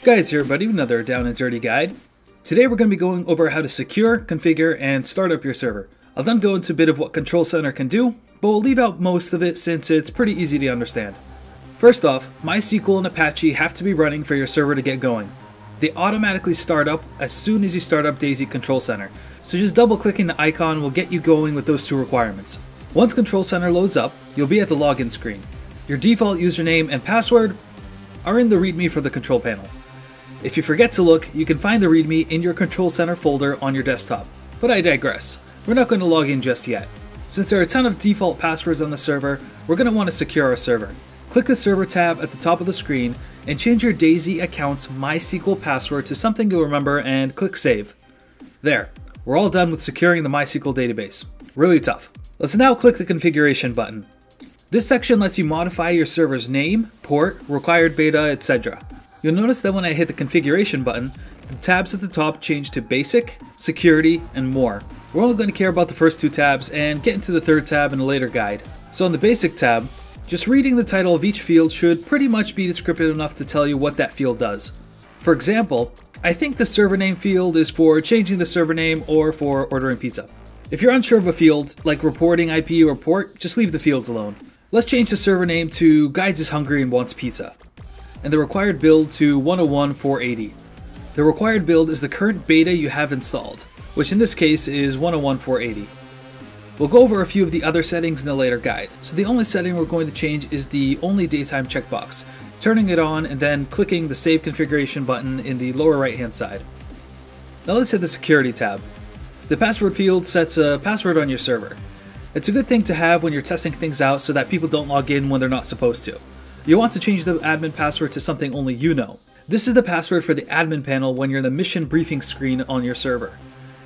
Guides here, everybody, another down and dirty guide. Today we're going to be going over how to secure, configure, and start up your server. I'll then go into a bit of what Control Center can do, but we'll leave out most of it since it's pretty easy to understand. First off, MySQL and Apache have to be running for your server to get going. They automatically start up as soon as you start up DayZ Control Center, so just double clicking the icon will get you going with those two requirements. Once Control Center loads up, you'll be at the login screen. Your default username and password are in the README for the control panel. If you forget to look, you can find the README in your Control Center folder on your desktop. But I digress. We're not going to log in just yet. Since there are a ton of default passwords on the server, we're going to want to secure our server. Click the Server tab at the top of the screen and change your DayZ account's MySQL password to something you'll remember and click Save. There, we're all done with securing the MySQL database. Really tough. Let's now click the Configuration button. This section lets you modify your server's name, port, required beta, etc. You'll notice that when I hit the Configuration button, the tabs at the top change to Basic, Security, and More. We're only going to care about the first two tabs and get into the third tab in a later guide. So on the Basic tab, just reading the title of each field should pretty much be descriptive enough to tell you what that field does. For example, I think the server name field is for changing the server name or for ordering pizza. If you're unsure of a field, like reporting IP or port, just leave the fields alone. Let's change the server name to Guidez is hungry and wants pizza, and the required build to 101.480. The required build is the current beta you have installed, which in this case is 101.480. We'll go over a few of the other settings in a later guide, so the only setting we're going to change is the only daytime checkbox, turning it on and then clicking the Save Configuration button in the lower right hand side. Now let's hit the Security tab. The password field sets a password on your server. It's a good thing to have when you're testing things out so that people don't log in when they're not supposed to. You'll want to change the admin password to something only you know. This is the password for the admin panel when you're in the mission briefing screen on your server.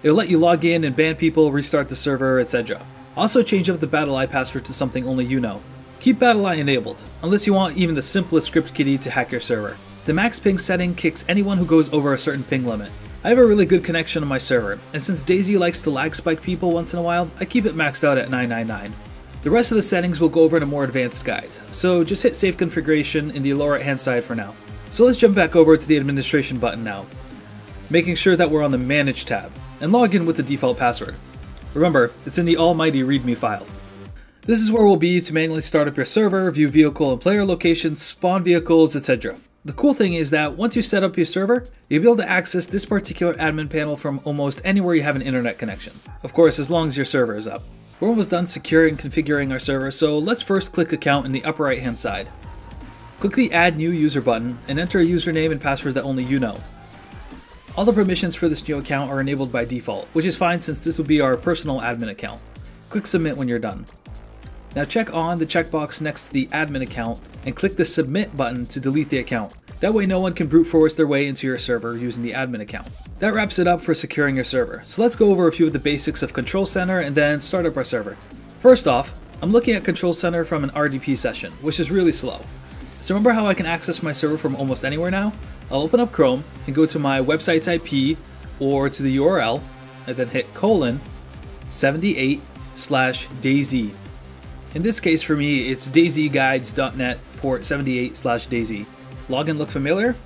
It'll let you log in and ban people, restart the server, etc. Also change up the BattleEye password to something only you know. Keep BattleEye enabled, unless you want even the simplest script kiddie to hack your server. The max ping setting kicks anyone who goes over a certain ping limit. I have a really good connection on my server, and since DayZ likes to lag spike people once in a while, I keep it maxed out at 999. The rest of the settings we'll go over in a more advanced guide, so just hit Save Configuration in the lower right hand side for now. So let's jump back over to the Administration button now, making sure that we're on the Manage tab, and log in with the default password. Remember, it's in the almighty README file. This is where we'll be to manually start up your server, view vehicle and player locations, spawn vehicles, etc. The cool thing is that once you set up your server, you'll be able to access this particular admin panel from almost anywhere you have an internet connection. Of course, as long as your server is up. We're almost done securing and configuring our server, so let's first click Account in the upper right hand side. Click the Add New User button and enter a username and password that only you know. All the permissions for this new account are enabled by default, which is fine since this will be our personal admin account. Click Submit when you're done. Now check on the checkbox next to the admin account and click the Submit button to delete the account. That way no one can brute force their way into your server using the admin account. That wraps it up for securing your server. So let's go over a few of the basics of Control Center and then start up our server. First off, I'm looking at Control Center from an RDP session, which is really slow. So remember how I can access my server from almost anywhere now? I'll open up Chrome and go to my website's IP or to the URL and then hit :78/DayZ. In this case for me, it's dayzguides.net port 78/DayZ. Login look familiar?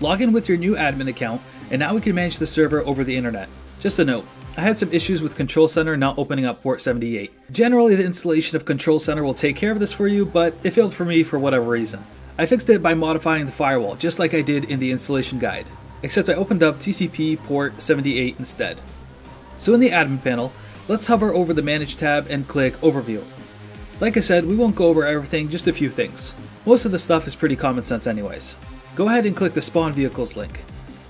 Log in with your new admin account, and now we can manage the server over the internet. Just a note, I had some issues with Control Center not opening up port 78. Generally, the installation of Control Center will take care of this for you, but it failed for me for whatever reason. I fixed it by modifying the firewall, just like I did in the installation guide, except I opened up TCP port 78 instead. So in the admin panel, let's hover over the Manage tab and click Overview. Like I said, we won't go over everything, just a few things. Most of the stuff is pretty common sense anyways. Go ahead and click the Spawn Vehicles link.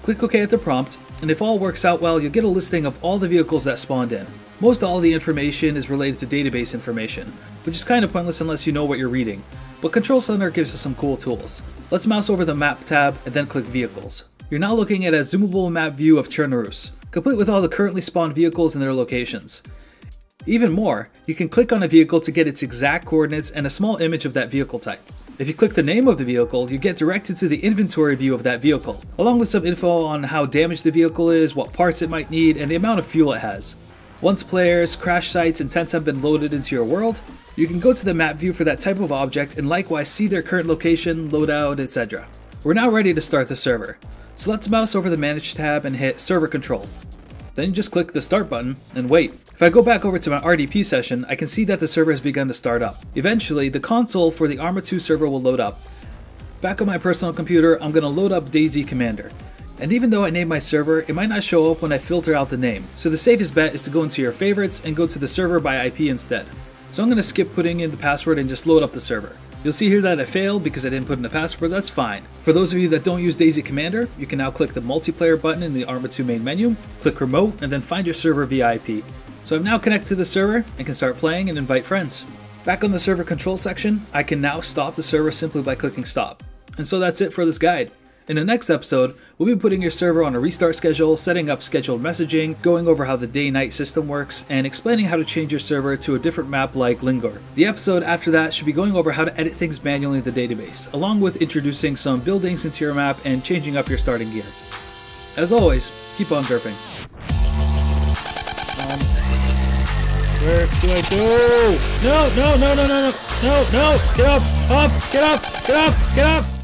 Click OK at the prompt, and if all works out well, you'll get a listing of all the vehicles that spawned in. Most all of the information is related to database information, which is kind of pointless unless you know what you're reading, but Control Center gives us some cool tools. Let's mouse over the Map tab and then click Vehicles. You're now looking at a zoomable map view of Chernobyl, complete with all the currently spawned vehicles and their locations. Even more, you can click on a vehicle to get its exact coordinates and a small image of that vehicle type. If you click the name of the vehicle, you get directed to the inventory view of that vehicle, along with some info on how damaged the vehicle is, what parts it might need, and the amount of fuel it has. Once players, crash sites, and tents have been loaded into your world, you can go to the map view for that type of object and likewise see their current location, loadout, etc. We're now ready to start the server. So let's mouse over the Manage tab and hit Server Control. Then just click the Start button and wait. If I go back over to my RDP session, I can see that the server has begun to start up. Eventually, the console for the Arma 2 server will load up. Back on my personal computer, I'm going to load up DayZ Commander. And even though I named my server, it might not show up when I filter out the name. So the safest bet is to go into your favorites and go to the server by IP instead. So I'm going to skip putting in the password and just load up the server. You'll see here that I failed because I didn't put in the password. That's fine. For those of you that don't use DayZ Commander, you can now click the multiplayer button in the Arma 2 main menu, click remote, and then find your server via IP. So I'm now connected to the server and can start playing and invite friends. Back on the server control section, I can now stop the server simply by clicking stop. And so that's it for this guide. In the next episode, we'll be putting your server on a restart schedule, setting up scheduled messaging, going over how the day-night system works, and explaining how to change your server to a different map like Lingor. The episode after that should be going over how to edit things manually in the database, along with introducing some buildings into your map and changing up your starting gear. As always, keep on derping. Where do I go? No, no, no, no, no, no, no, no, get up, get up, get up, get up!